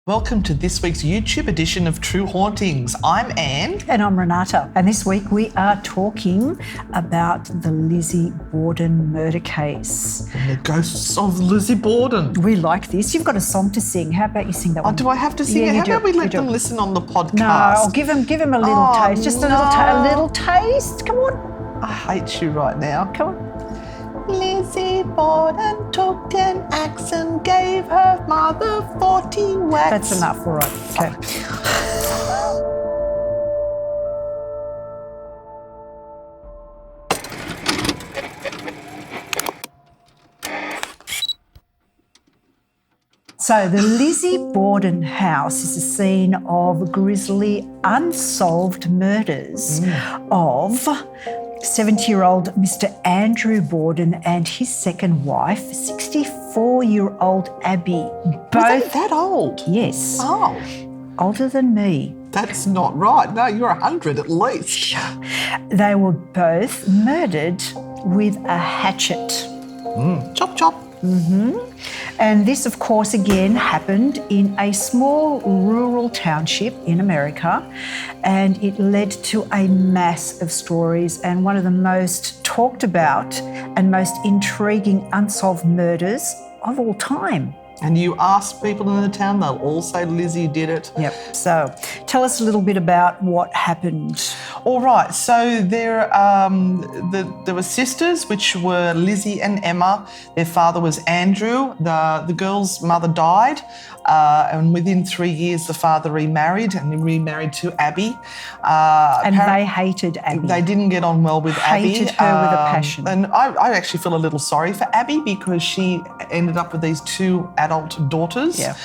Welcome to this week's YouTube edition of True Hauntings. I'm Anne. And I'm Renata. And this week we are talking about the Lizzie Borden murder case. And the Ghosts of Lizzie Borden. We like this. You've got a song to sing. How about you sing that one? Do I have to sing it? How about we let them listen on the podcast? No, I'll give him a little taste. Just a little taste. Come on. I hate you right now. Come on. Lizzie Borden took an axe and gave her mother 40 whacks. That's enough, all right. Okay. So the Lizzie Borden house is a scene of grisly, unsolved murders of 70-year-old Mr. Andrew Borden and his second wife, 64-year-old Abby. Both that old? Yes. Oh. Older than me. That's not right. No, you're 100 at least. They were both murdered with a hatchet. Chop, chop. And this, of course, again happened in a small rural township in America, and it led to a mass of stories and one of the most talked about and most intriguing unsolved murders of all time. And you ask people in the town, they'll all say Lizzie did it. Yep. So tell us a little bit about what happened. All right. So there were sisters, which were Lizzie and Emma. Their father was Andrew. The girl's mother died, and within 3 years, the father remarried to Abby. They hated Abby. They didn't get on well with Abby. Hated her with a passion. And I actually feel a little sorry for Abby because she ended up with these two adult daughters. Yeah.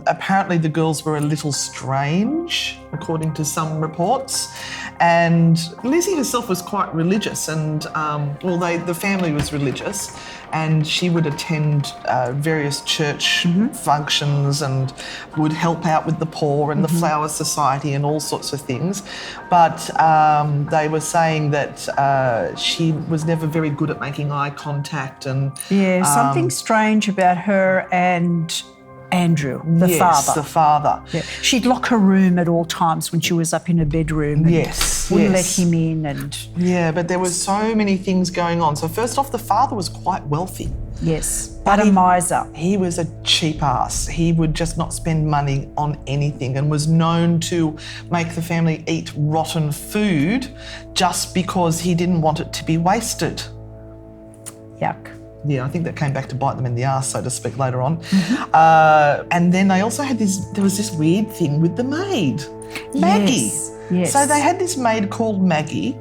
Apparently the girls were a little strange, according to some reports. And Lizzie herself was quite religious and, the family was religious and she would attend various church functions and would help out with the poor and the Flower Society and all sorts of things. But they were saying that she was never very good at making eye contact and... Yeah, something strange about her and Andrew, the father. Yes, the father. Yeah. She'd lock her room at all times when she was up in her bedroom. And wouldn't let him in. And yeah, but there were so many things going on. So first off, the father was quite wealthy. Yes, but a miser. He was a cheap ass. He would just not spend money on anything and was known to make the family eat rotten food just because he didn't want it to be wasted. Yuck. Yeah, I think that came back to bite them in the arse, so to speak, later on. And then they also had there was this weird thing with the maid, Maggie. Yes. So they had this maid called Maggie,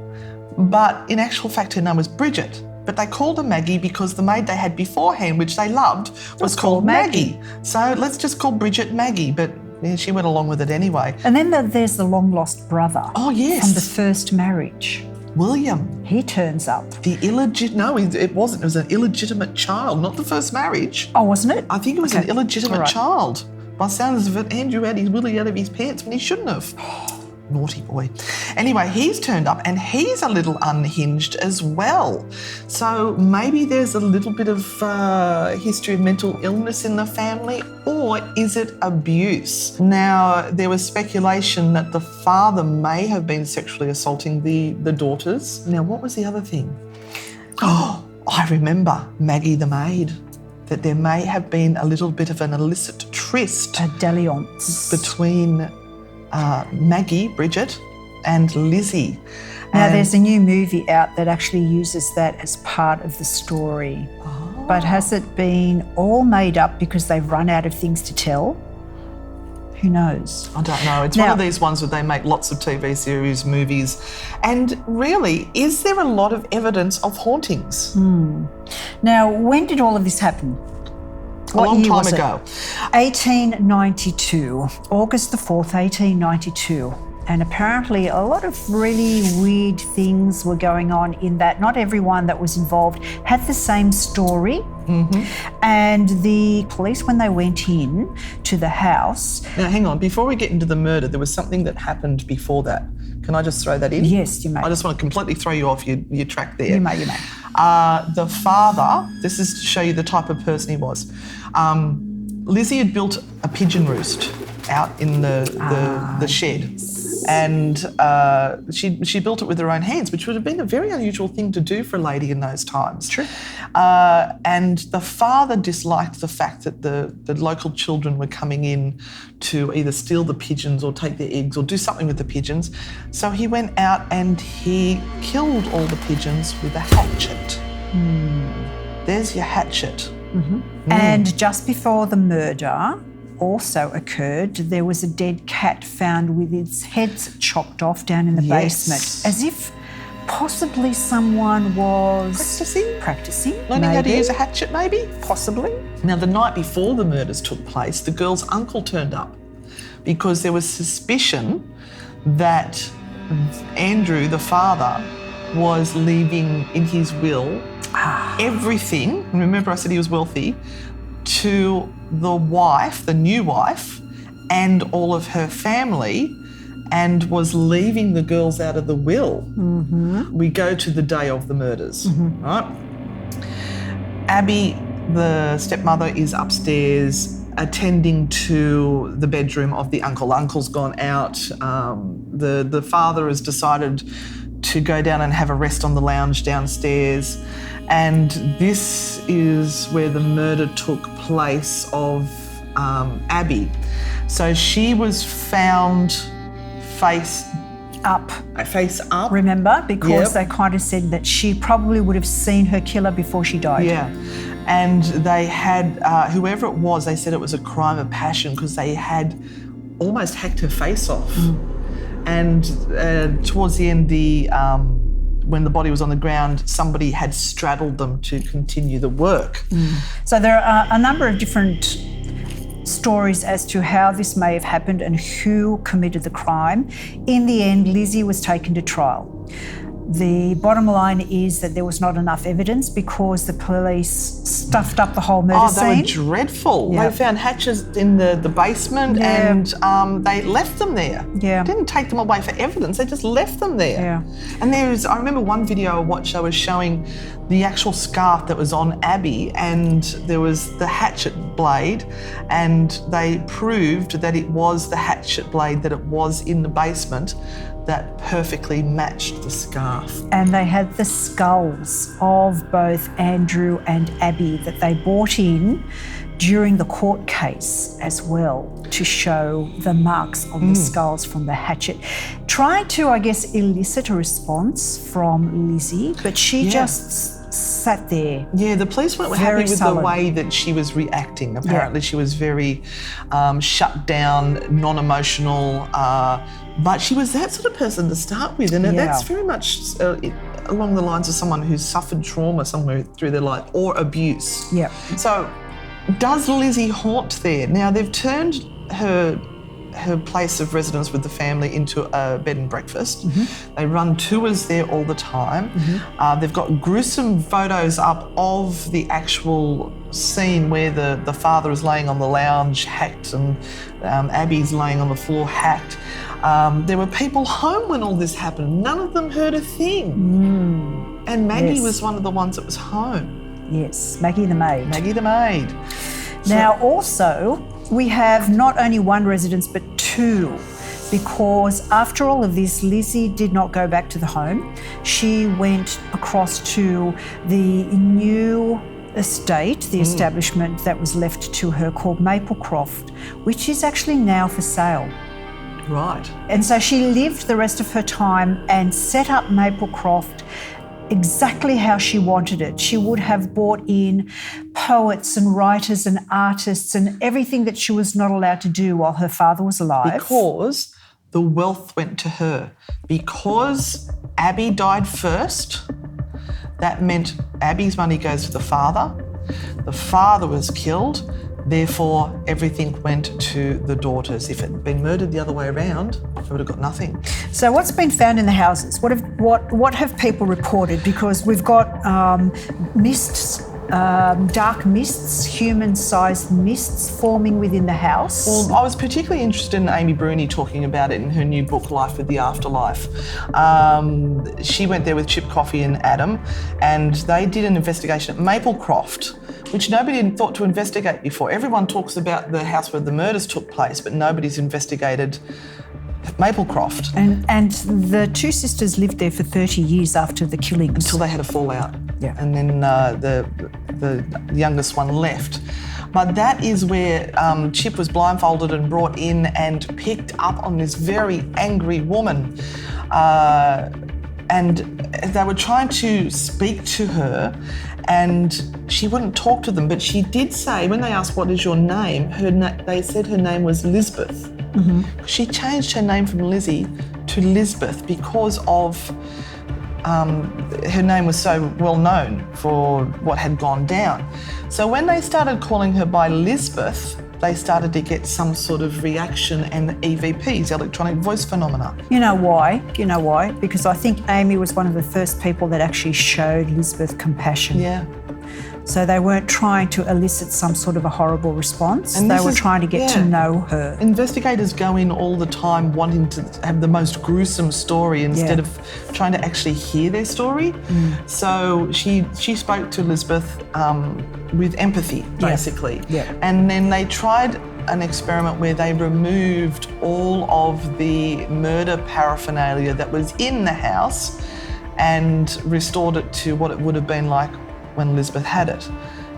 but in actual fact her name was Bridget. But they called her Maggie because the maid they had beforehand, which they loved, was called Maggie. So let's just call Bridget Maggie, but yeah, she went along with it anyway. And then there's the long-lost brother. Oh, yes. From the first marriage. William. He turns up. No, it wasn't. It was an illegitimate child, not the first marriage. Oh, wasn't it? I think it was an illegitimate child. By sounds of it, Andrew had his willy out of his pants when he shouldn't have. Naughty boy. Anyway, he's turned up and he's a little unhinged as well. So maybe there's a little bit of history of mental illness in the family, or is it abuse? Now, there was speculation that the father may have been sexually assaulting the daughters. Now, what was the other thing? Oh, I remember Maggie the maid. That there may have been a little bit of an illicit tryst. A dalliance. Between Maggie, Bridget, and Lizzie. Now, there's a new movie out that actually uses that as part of the story. Oh. But has it been all made up because they've run out of things to tell? Who knows? I don't know. It's one of these ones where they make lots of TV series, movies. And really, is there a lot of evidence of hauntings? Now, when did all of this happen? A long time ago. 1892, August the 4th, 1892. And apparently a lot of really weird things were going on in that. Not everyone that was involved had the same story. And the police, when they went in to the house... Now, hang on. Before we get into the murder, there was something that happened before that. Can I just throw that in? Yes, you may. I just want to completely throw you off your track there. You may. The father, this is to show you the type of person he was. Lizzie had built a pigeon roost out in the shed. And she built it with her own hands, which would have been a very unusual thing to do for a lady in those times. True. And the father disliked the fact that the local children were coming in to either steal the pigeons or take their eggs or do something with the pigeons. So he went out and he killed all the pigeons with a hatchet. There's your hatchet. And just before the murder also occurred, there was a dead cat found with its head chopped off down in the basement, as if possibly someone was practicing, learning how to use a hatchet, maybe, possibly. Now, the night before the murders took place, the girl's uncle turned up because there was suspicion that Andrew, the father, was leaving in his will everything. Remember, I said he was wealthy, to the wife, the new wife, and all of her family, and was leaving the girls out of the will. We go to the day of the murders, right? Abby, the stepmother, is upstairs attending to the bedroom of the uncle. Uncle's gone out. The father has decided to go down and have a rest on the lounge downstairs. And this is where the murder took place of Abby. So she was found face up. Remember? Because they kind of said that she probably would have seen her killer before she died. Yeah. And they had, whoever it was, they said it was a crime of passion because they had almost hacked her face off. And towards the end, when the body was on the ground, somebody had straddled them to continue the work. So there are a number of different stories as to how this may have happened and who committed the crime. In the end, Lizzie was taken to trial. The bottom line is that there was not enough evidence because the police stuffed up the whole murder scene. They were dreadful. They found hatchets in the basement and they left them there. Didn't take them away for evidence, they just left them there. And I remember one video I watched, I was showing the actual scarf that was on Abby, and there was the hatchet blade, and they proved that it was the hatchet blade that it was in the basement that perfectly matched the scarf. And they had the skulls of both Andrew and Abby that they brought in during the court case as well to show the marks on the skulls from the hatchet. Trying to, I guess, elicit a response from Lizzie, but she just sat there. Yeah, the police weren't happy with the way that she was reacting. Apparently she was very shut down, non-emotional, but she was that sort of person to start with, and that's very much along the lines of someone who's suffered trauma somewhere through their life or abuse. So does Lizzie haunt there? Now, they've turned her place of residence with the family into a bed and breakfast. They run tours there all the time. They've got gruesome photos up of the actual scene where the father is laying on the lounge hacked and Abby's laying on the floor hacked. There were people home when all this happened. None of them heard a thing. And Maggie was one of the ones that was home. Yes, Maggie the maid. Maggie the maid. Now, also, we have not only one residence but two, because after all of this, Lizzie did not go back to the home. She went across to the new estate, the establishment that was left to her called Maplecroft, which is actually now for sale. Right. And so she lived the rest of her time and set up Maplecroft exactly how she wanted it. She would have brought in poets and writers and artists and everything that she was not allowed to do while her father was alive. Because the wealth went to her. Because Abby died first, that meant Abby's money goes to the father. The father was killed. Therefore, everything went to the daughters. If it had been murdered the other way around, they would have got nothing. So what's been found in the houses? What have people reported? Because we've got missed dark mists, human-sized mists forming within the house. Well, I was particularly interested in Amy Bruni talking about it in her new book, Life with the Afterlife. She went there with Chip Coffey and Adam, and they did an investigation at Maplecroft, which nobody had thought to investigate before. Everyone talks about the house where the murders took place, but nobody's investigated Maplecroft. And the two sisters lived there for 30 years after the killings. Until they had a fallout. Yeah. And then the youngest one left. But that is where Chip was blindfolded and brought in and picked up on this very angry woman. And they were trying to speak to her and she wouldn't talk to them. But she did say, when they asked, what is your name? They said her name was Lisbeth. Mm-hmm. She changed her name from Lizzie to Lisbeth because of her name was so well known for what had gone down. So when they started calling her by Lisbeth, they started to get some sort of reaction and EVPs, electronic voice phenomena. You know why? Because I think Amy was one of the first people that actually showed Lisbeth compassion. Yeah. So they weren't trying to elicit some sort of a horrible response. They were trying to get to know her. Investigators go in all the time wanting to have the most gruesome story instead of trying to actually hear their story. Mm. So she spoke to Lisbeth with empathy, basically. Yeah. And then they tried an experiment where they removed all of the murder paraphernalia that was in the house and restored it to what it would have been like when Lisbeth had it.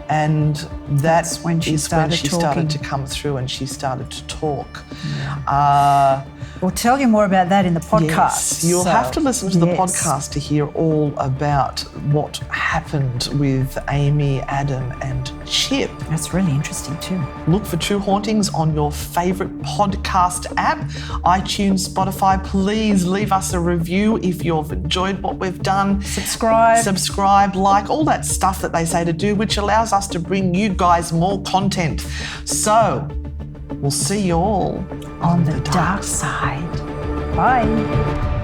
And that's when she started to come through and she started to talk. Yeah. We'll tell you more about that in the podcast. Yes, you'll have to listen to the podcast to hear all about what happened with Amy, Adam and Chip. That's really interesting too. Look for True Hauntings on your favourite podcast app, iTunes, Spotify. Please leave us a review if you've enjoyed what we've done. Subscribe, like, all that stuff that they say to do, which allows us to bring you guys more content. So, we'll see you all on the dark side. Bye.